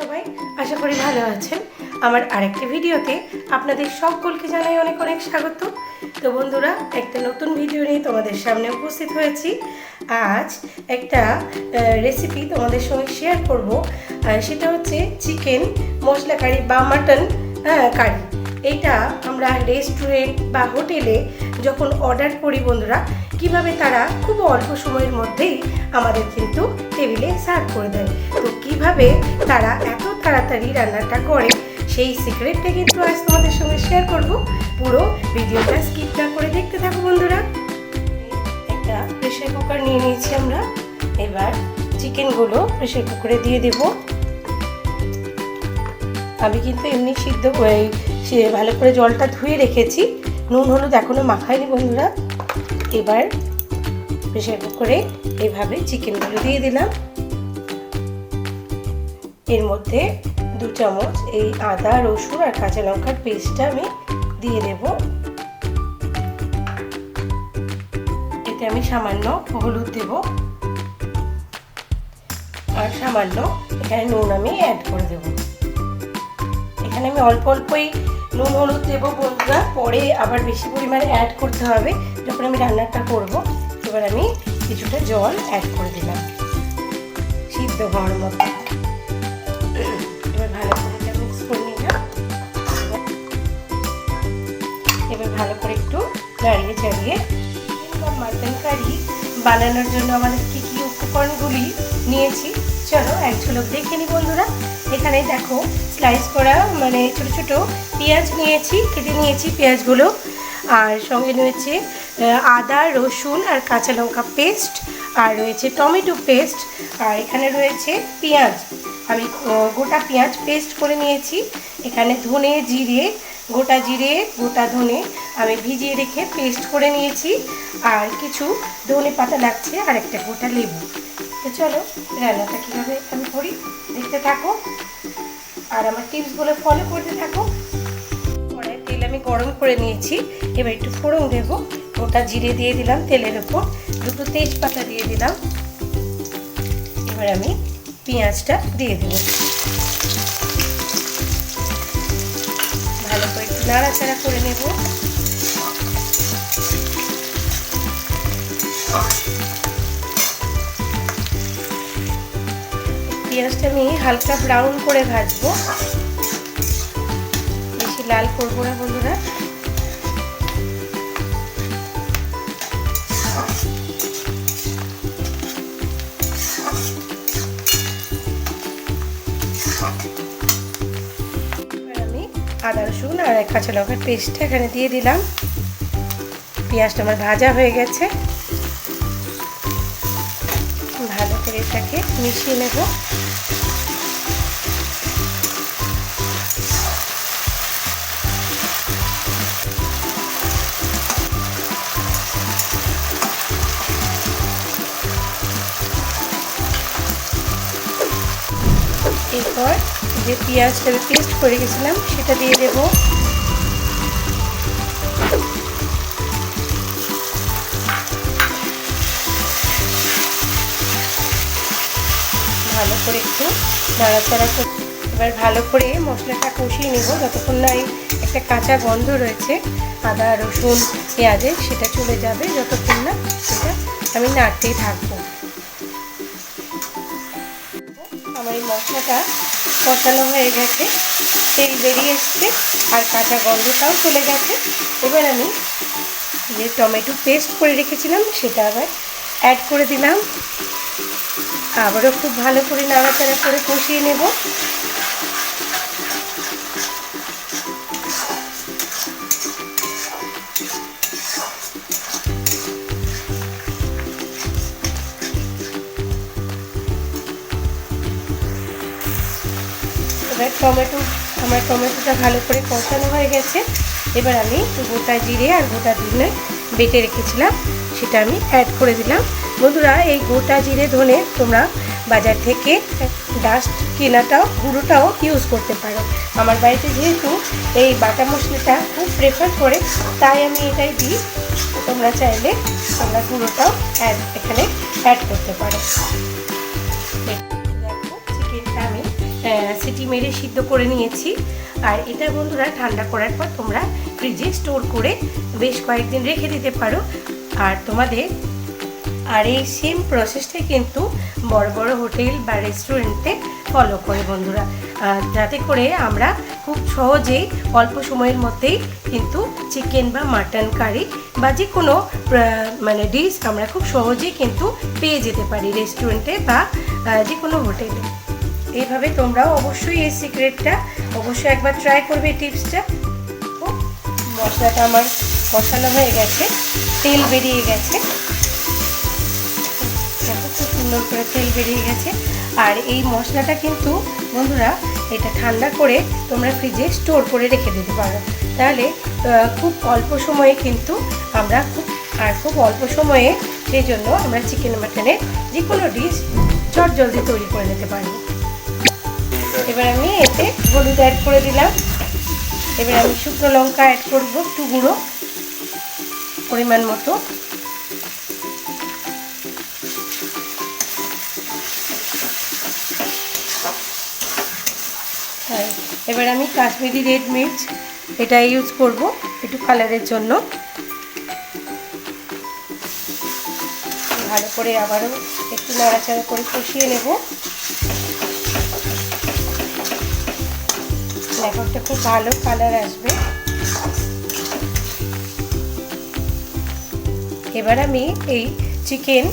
সবাই, আশা করি ভালো আছেন। আমার আরেকটি ভিডিওতে আপনাদের সকলকে জানাই অনেক অনেক স্বাগত। তো বন্ধুরা, একটা নতুন ভিডিও নিয়ে তোমাদের সামনে উপস্থিত হয়েছি। আজ একটা রেসিপি তোমাদের সঙ্গে শেয়ার করব। সেটা হচ্ছে চিকেন মশলা কারি বা মাটন কারি। এইটা আমরা রেস্টুরেন্ট বা হোটেলে যখন অর্ডার করি বন্ধুরা, কিভাবে তারা খুব অল্প সময়ের মধ্যেই আমাদের কিন্তু টেবিলে সার্ভ করে দেয়। তো কিভাবে তারা এত তাড়াতাড়ি রান্নাটা করে সেই সিক্রেটটা কিন্তু আজ তোমাদের সঙ্গে শেয়ার করব। পুরো ভিডিওটা স্কিপ না করে দেখতে থাকো বন্ধুরা। একটা প্রেসার কুকার নিয়ে নিয়েছি আমরা। এবার চিকেনগুলো প্রেসার কুকারে দিয়ে দেব। আমি কিন্তু এমনি সিদ্ধ করে ভালো করে জলটা ধুয়ে রেখেছি, নুন হলুদ এখনো মাখাইনি বন্ধুরা। এবার প্রেসার কুকারে এভাবে চিকেনগুলো দিয়ে দিলাম। এর মধ্যে 2 চামচ এই আদা রসুন আর কাঁচা লঙ্কার পেস্টটা আমি দিয়ে দেব। এতে আমি সামান্য হলুদ দেব আর সামান্য এখানে নুন আমি অ্যাড করে দেব। এখানে আমি অল্প অল্পই নুন হলুদ দেবো বন্ধুরা, পরে আবার বেশি পরিমাণে অ্যাড করতে হবে যখন আমি রান্নাটা করব। এবার আমি কিছুটা জল অ্যাড করে দিলাম সিদ্ধ হওয়ার মতো। এবার ভালো করে এটা মিক্স করে নিলাম। এবার ভালো করে একটু নাড়িয়ে চাড়িয়ে মাটন কারি বানানোর জন্য আমাদের কী কী উপকরণগুলি নিয়েছি চলো এক ঝলক দেখে নিই বন্ধুরা। এখানে দেখো স্লাইস করা মানে ছোট ছোট পেঁয়াজ নিয়েছি, কেটে নিয়েছি পেঁয়াজগুলো। আর সঙ্গে রয়েছে আদা রসুন আর কাঁচা লঙ্কা পেস্ট, আর রয়েছে টমেটো পেস্ট, আর এখানে রয়েছে পেঁয়াজ। আমি গোটা পেঁয়াজ পেস্ট করে নিয়েছি। এখানে ধনে জিরে, গোটা জিরে গোটা ধনে আমি ভিজিয়ে রেখে পেস্ট করে নিয়েছি। আর কিছু ধনে পাতা লাগছে আর একটা গোটা লেবু। তো চলো রান্নাটা কীভাবে আমি করি দেখতে থাকো আর আমার টিপসগুলো ফলো করতে থাকো। কড়াই তেল আমি গরম করে নিয়েছি। এবার একটু ফোড়ন দেব। গোটা জিরে দিয়ে দিলাম তেলের ওপর, 2 তেজপাতা দিয়ে দিলাম। এবার আমি পেঁয়াজটা দিয়ে দেব। ভালো করে একটু নাড়াচাড়া করে নেব। পেঁয়াজটা আমি হালকা ব্রাউন করে ভাজবো, বেশি লাল করবো না বন্ধুরা। আমি আদা রসুন আর কাঁচা লঙ্কার পেস্টটা এখানে দিয়ে দিলাম। পেঁয়াজটা আমার ভাজা হয়ে গেছে। ভালো করে এটাকে মিশিয়ে নেব। এরপর যে পেঁয়াজটা পেস্ট করে গেছিলাম সেটা দিয়ে দেব। ভালো করে একটু নাড়াচাড়া করে এবার ভালো করে মশলাটা কষিয়ে নেব যতক্ষণ না একটা কাঁচা গন্ধ রয়েছে আদা রসুন পেঁয়াজের, সেটা চলে যাবে যতক্ষণ না সেটা আমি নাড়তেই থাকবো। আমার এই মশলাটা কষানো হয়ে গেছে, তেল বেরিয়ে এসছে আর কাঁচা গন্ধটাও চলে গেছে। এবার আমি যে টমেটো পেস্ট করে রেখেছিলাম সেটা আবার অ্যাড করে দিলাম। আবারও খুব ভালো করে নাড়াচাড়া করে কষিয়ে নেব। এবার আমার টমেটোটা ভালো করে কষানো হয়ে গেছে। এবার আমি গোটা জিরে আর গোটা ধনে বেটে রেখেছিলাম সেটা আমি অ্যাড করে দিলাম। বন্ধুরা, এই গোটা জিরে ধনে তোমরা বাজার থেকে ডাস্ট কেনাটাও গুঁড়োটাও ইউজ করতে পারো। আমার বাড়িতে যেহেতু এই বাটা মশলাটা খুব প্রেফার করে তাই আমি এটাই দিই। তোমরা চাইলে তোমরা গুঁড়োটাও এখানে অ্যাড করতে পারো। দেখো চিকেনটা আমি সিটি মেরে সিদ্ধ করে নিয়েছি। আর এটা বন্ধুরা ঠান্ডা করার পর তোমরা ফ্রিজে স্টোর করে বেশ কয়েকদিন রেখে দিতে পারো। আর তোমাদের এই সেম প্রসেসটাই কিন্তু বড় বড় হোটেল বা রেস্টুরেন্টে ফলো করে বন্ধুরা, যাতে করে আমরা খুব সহজেই অল্প সময়ের মধ্যেই কিন্তু চিকেন বা মাটন কারি বা যে কোনো মানে ডিশ আমরা খুব সহজেই কিন্তু পেয়ে যেতে পারি রেস্টুরেন্টে বা যে কোনো হোটেলে। এইভাবে তোমরাও অবশ্যই এই সিক্রেটটা অবশ্যই একবার ট্রাই করবে, এই টিপসটা। মশলাটা আমার কষানো হয়ে গেছে, তেল বেরিয়ে গেছে, খুব সুন্দর করে তেল বেরিয়ে গেছে। আর এই মশলাটা কিন্তু বন্ধুরা এটা ঠান্ডা করে তোমরা ফ্রিজে স্টোর করে রেখে দিতে পারো, তাহলে খুব অল্প সময়ে কিন্তু আমরা খুব অল্প সময়ে সেই জন্য আমরা চিকেন মাটনের যে কোনো ডিশ জলদি তৈরি করে নিতে পারবো। এবার আমি এতে হলুদ অ্যাড করে দিলাম। এবার আমি শুকনো লঙ্কা অ্যাড করবো একটু গুঁড়ো পরিমাণ মতো। এবার আমি কাশ্মীরি রেড মির্চ এটা ইউজ করব একটু কালারের জন্য। ভালো করে আবারও একটু নাড়াচাড়া করে কষিয়ে নেব। একটা খুব ভালো কালার আসবে। এবার আমি এই চিকেন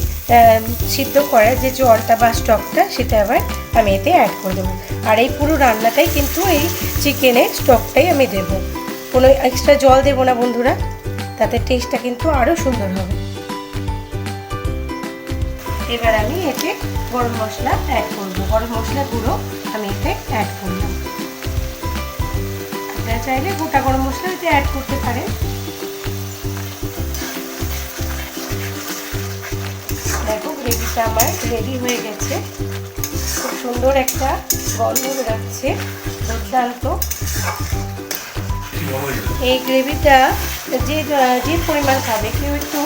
সিদ্ধ করার যে জলটা বা স্টকটা সেটা আবার আমি এতে অ্যাড করে দেবো। আর এই পুরো রান্নাটাই কিন্তু এই চিকেনের স্টকটাই আমি দেব, কোনো এক্সট্রা জল দেবো না বন্ধুরা, তাতে টেস্টটা কিন্তু আরও সুন্দর হবে। এবার আমি এতে গরম মশলা অ্যাড করবো, গরম মশলা গুঁড়ো আমি এতে অ্যাড করলাম। আপনারা চাইলে গোটা গরম মশলা এতে অ্যাড করতে পারেন। দেখো গ্রেভিটা আমার রেডি হয়ে গেছে, খুব সুন্দর একটা গন্ধ বেরোচ্ছে, দুর্দান্ত। এই গ্রেভিটা যে পরিমাণ খাবে, কেউ একটু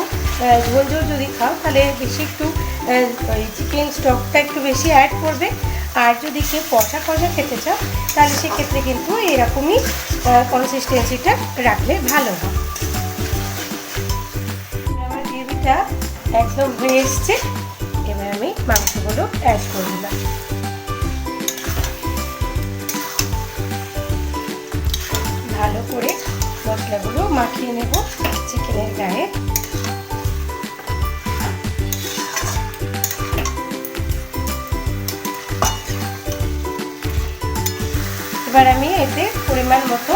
ঝোল ঝোল যদি খাও তাহলে বেশি একটু চিকেন স্টকটা একটু বেশি অ্যাড করবে। আর যদি কেউ কষা কষা খেতে চাও তাহলে সেক্ষেত্রে কিন্তু এরকমই কনসিস্টেন্সিটা রাখলে ভালো হয়। আমার গ্রেভিটা একদম হয়ে এসছে। এবার আমি মাংসগুলো অ্যাড করে দিলাম। ভালো করে মশলাগুলো মাখিয়ে নেব চিকেনের গায়ে। এবার আমি এতে পরিমাণ মতো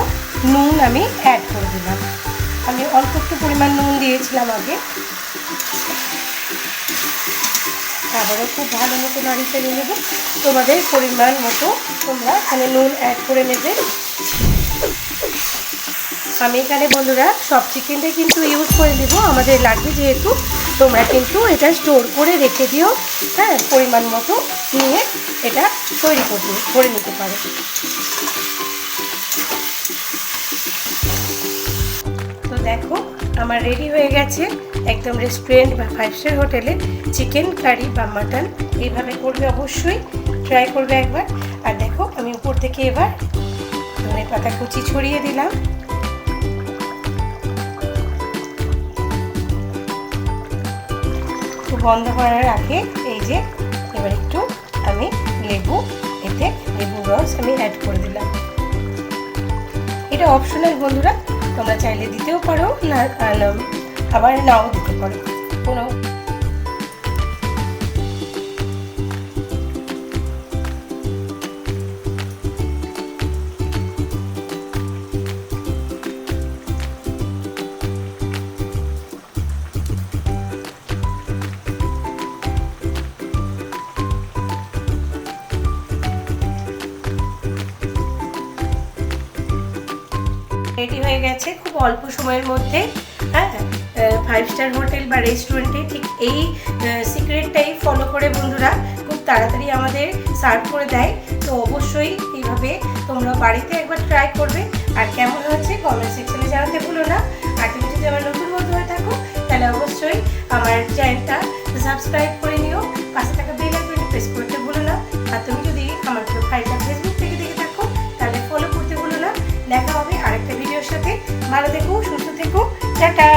নুন আমি অ্যাড করে দিলাম। আমি অল্প একটু পরিমাণ নুন দিয়েছিলাম আগে। আবারও খুব ভালো মতো নাড়িয়ে চাড়িয়ে নেব। তোমাদের পরিমাণ মতো তোমরা এখানে নুন অ্যাড করে নেবে। আমি এখানে বন্ধুরা সব চিকেনটাই কিন্তু ইউজ করে দেবো, আমাদের লাগবে যেহেতু। তোমরা কিন্তু এটা স্টোর করে রেখে দিও, হ্যাঁ, পরিমাণ মতো নিয়ে এটা তৈরি করে নিতে পারো। তো দেখো আমার রেডি হয়ে গেছে একদম রেস্টুরেন্ট বা 5 স্টার হোটেলে চিকেন কারি বা মাটন। এইভাবে করবে, অবশ্যই ট্রাই করবে একবার। আর দেখো আমি উপর থেকে এবার ধনে পাতা কুচি ছড়িয়ে দিলাম। বন্ধ করার আগে এই যে এবার একটু আমি লেবুর রস আমি অ্যাড করে দিলাম। এটা অপশনাল বন্ধুরা, তোমরা চাইলে দিতেও পারো, না আবার নাও দিতে পারো, কোনো রেডি হয়ে গেছে খুব অল্প সময়ের মধ্যে। হ্যাঁ, 5 স্টার হোটেল বা রেস্টুরেন্টে ঠিক এই সিক্রেটটাই ফলো করে বন্ধুরা খুব তাড়াতাড়ি আমাদের সার্ভ করে দেয়। তো অবশ্যই এইভাবে তোমরা বাড়িতে একবার ট্রাই করবে। আর কেমন হচ্ছে কমেন্ট সেকশনে জানাতে ভুলো না। আর তুমি যদি আমার নতুন বন্ধু হয়ে থাকো তাহলে অবশ্যই আমার চ্যানেলটা সাবস্ক্রাইব করে নিও, পাশে থাকা বেল আইকনটি প্রেস করতে ভুলো না। আর তুমি যদি আমার প্রোফাইলটা ফেসবুক ভালো থেকো, সুস্থ থেকো, টাটা।